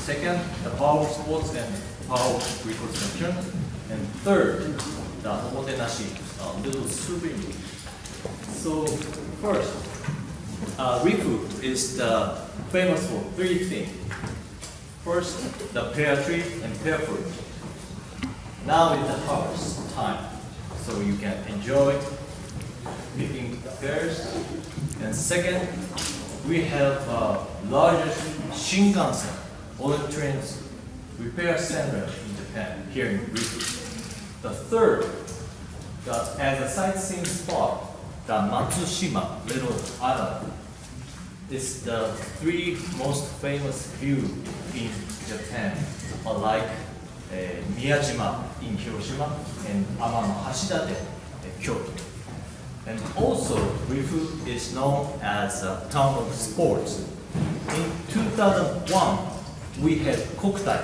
Second, the power sports and power reconstruction. And third, the omotenashi, little souvenir. So first, Rifu is famous for three things. First, the pear tree and pear fruit. Now is the harvest time, so you can enjoy picking the pears. And second, we have largest Shinkansen, bullet trains repair center in Japan, here in Rifu. The third, as a sightseeing spot, the Matsushima little island is the three most famous view in Japan, like Miyajima in Hiroshima and Amano Hashidate in Kyoto. And also, Rifu is known as a town of sports. In 2001, we had Kokutai,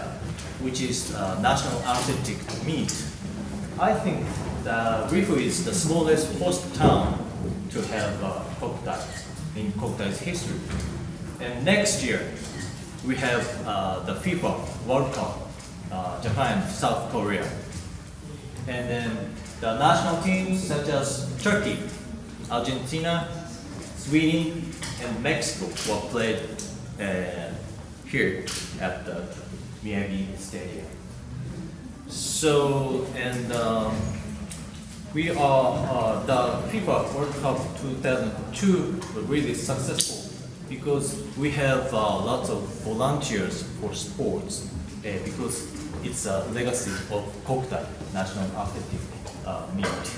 which is national athletic meet. I think that Rifu is the smallest host town to have Kokutai in Kokutai's history. And next year, we have the FIFA World Cup, Japan, South Korea. And then the national teams such as Turkey, Argentina, Sweden, and Mexico were played here at the Miyagi Stadium. So, and we are, the FIFA World Cup 2002 was really successful because we have lots of volunteers for sports because it's a legacy of Kokutai National Athletic Meet.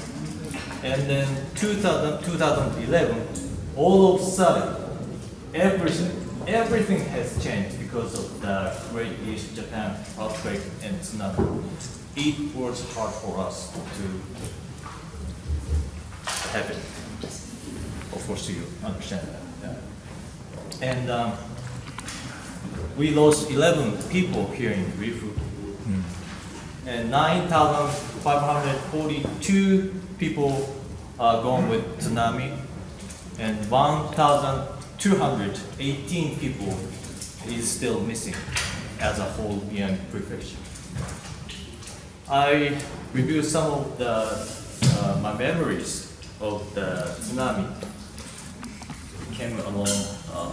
And then 2011, all of a sudden, everything has changed because of the Great East Japan earthquake and tsunami. It was hard for us to have it. Of course, you understand that. And we lost 11 people here in Rifu. And 9,542 people are gone with tsunami, and 1,218 people is still missing as a whole Miyagi Prefecture. I reviewed some of my memories of the tsunami. Came along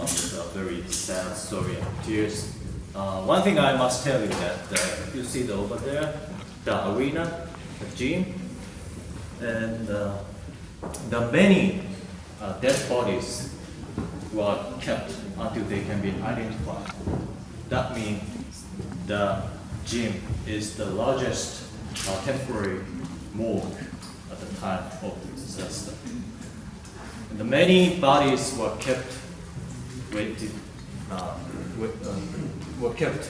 with a very sad story and tears. One thing I must tell you that you see over there, the arena, the gym, and the many dead bodies were kept until they can be identified. That means the gym is the largest temporary morgue at the time of the disaster. And the many bodies were kept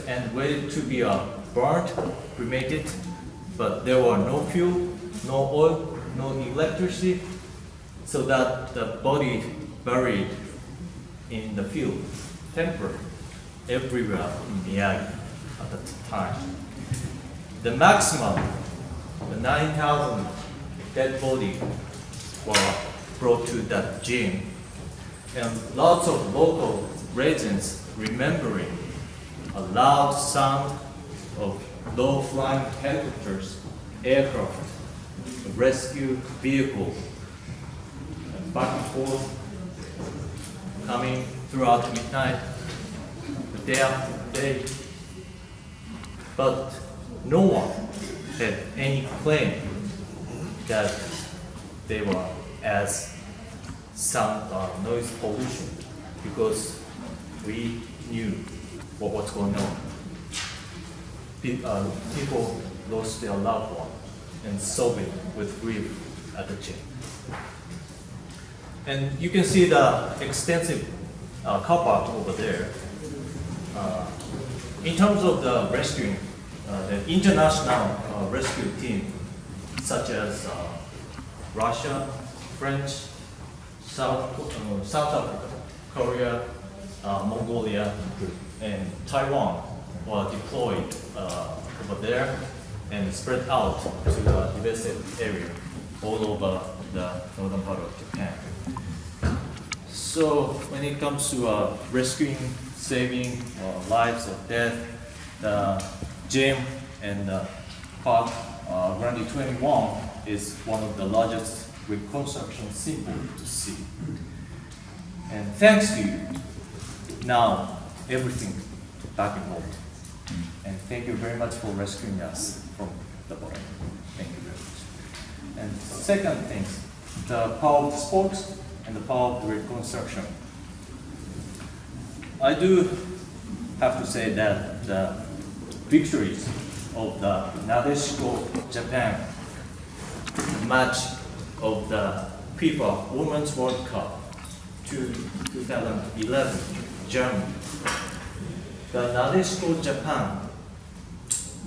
and waited to be burnt, cremated, but there were no fuel, no oil, no electricity, so that the body buried in the field, temporary, everywhere in Miyagi at the time. The maximum, the 9,000 dead body were brought to that gym, and lots of local residents remembering a loud sound of low-flying helicopters, aircraft, rescue vehicle, and back and forth, coming throughout midnight, the day after day. But no one had any claim that they were as sound or noise pollution, because we knew what was going on. People lost their loved one and sobbing with grief at the gym. And you can see the extensive car park over there. In terms of the rescuing, the international rescue team, such as Russia, French, South Africa, Korea, Mongolia, and Taiwan were deployed over there and spread out to the devastated area all over the northern part of Japan. So when it comes to rescuing, saving lives or death, the gym and the park, Grandi 21 is one of the largest reconstruction symbols to see. And thanks to you, now everything back in order. And thank you very much for rescuing us from the bottom. Thank you very much. And second thing, the power of sports and the power of reconstruction. I do have to say that the victories of the Nadeshiko Japan match of the FIFA Women's World Cup 2011 Germany. The Nadeshiko Japan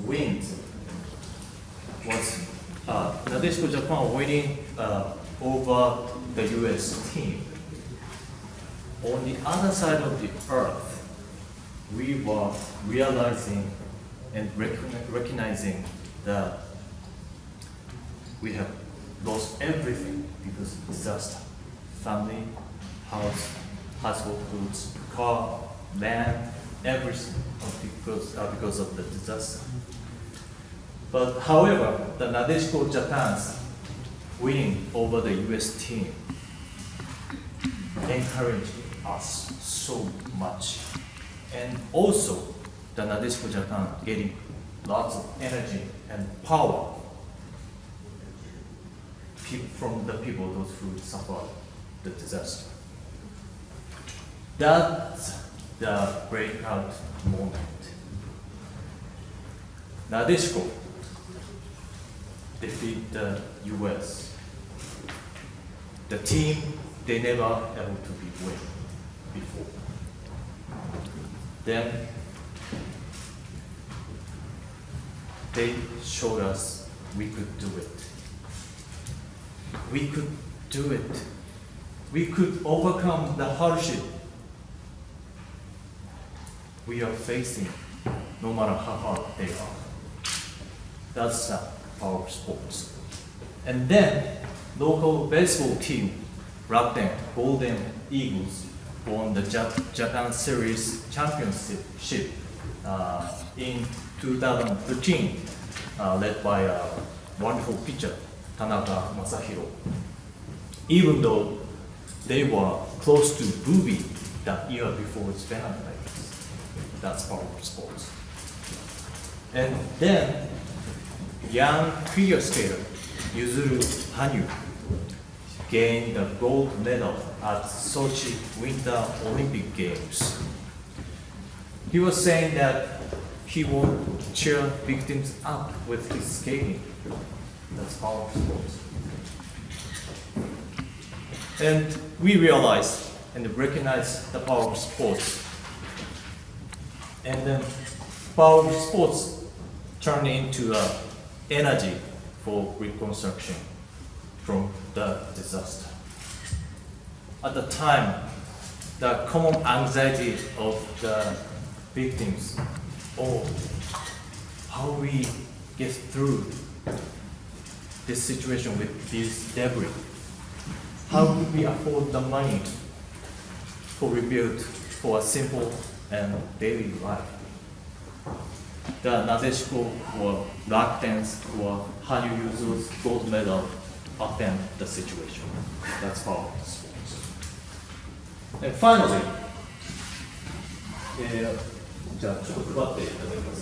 wins was Nadeshiko Japan winning over the US team. On the other side of the earth, we were realizing and recognizing that we have lost everything because of disaster. Family, house, household goods, car, land, everything because of the disaster. But however, the Nadeshiko Japan's winning over the US team encouraged us so much. And also, the Nadeshiko Japan getting lots of energy and power from the people, those who suffered the disaster. That's the breakout moment. Nadeshiko defeat the US. The team they never able to be win before. Then they showed us we could do it. We could do it. We could overcome the hardship we are facing, no matter how hard they are. That's the power of sports. And then, local baseball team, Rakuten Golden Eagles, won the Japan Series Championship in 2013, led by a wonderful pitcher, Tanaka Masahiro. Even though they were close to Booby that year before its penalty. That's power of sports. And then, young figure skater Yuzuru Hanyu gained the gold medal at Sochi Winter Olympic Games. He was saying that he would cheer victims up with his skating. That's power of sports. And we realized and recognized the power of sports. And then power of sports turned into energy for reconstruction from the disaster. At the time, the common anxiety of the victims, how we get through this situation with these debris? How could we afford the money for rebuild for a simple and daily life? The Nadeshiko or Rakuten's or Hanyu Yuzu's gold medal upend the situation. That's power of sports. And finally, じゃあちょっと配っていただきます。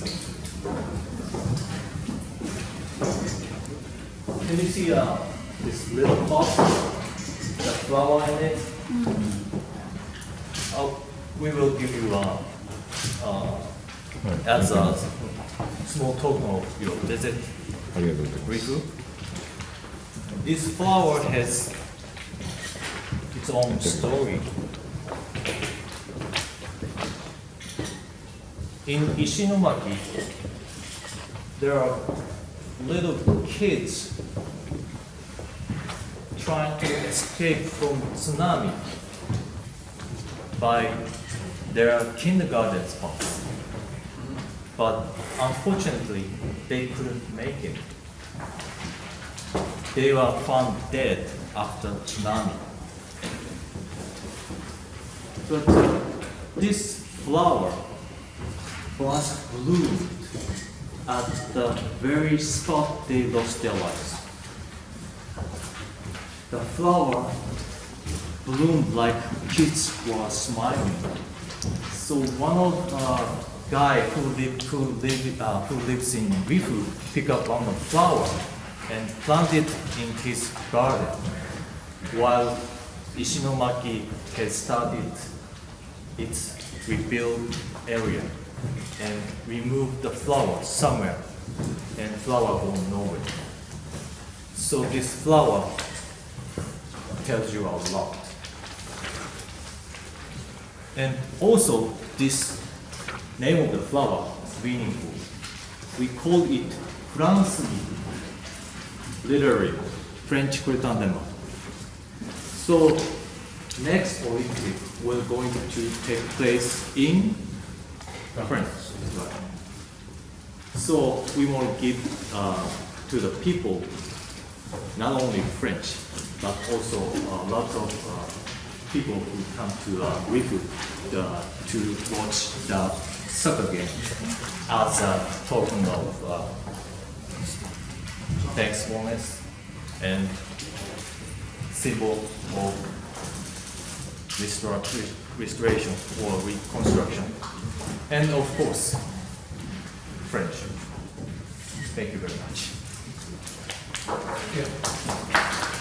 Can you see this little pot, the flower in it? We will give you as a small token of your visit. Rifu. This flower has its own story. In Ishinomaki, there are little kids trying to escape from tsunami by their kindergarten spots. But unfortunately, they couldn't make it. They were found dead after tsunami. But this flower was bloomed at the very spot they lost their lives. The flower bloomed like kids were smiling. So one of the guy who lives in Rifu picked up one of the flower and planted in his garden, while Ishinomaki has started its rebuild area and removed the flower somewhere, and flower going nowhere. So this flower tells you a lot. And also, this name of the flower is meaningful. We call it France, literally French chrysanthemum. So next Olympics will going to take place in France. So we want to give to the people not only French, but also lots of people who come to Rifu to watch the soccer game as a token of thankfulness and symbol of restoration or reconstruction. And of course, friendship. Thank you very much. Yeah.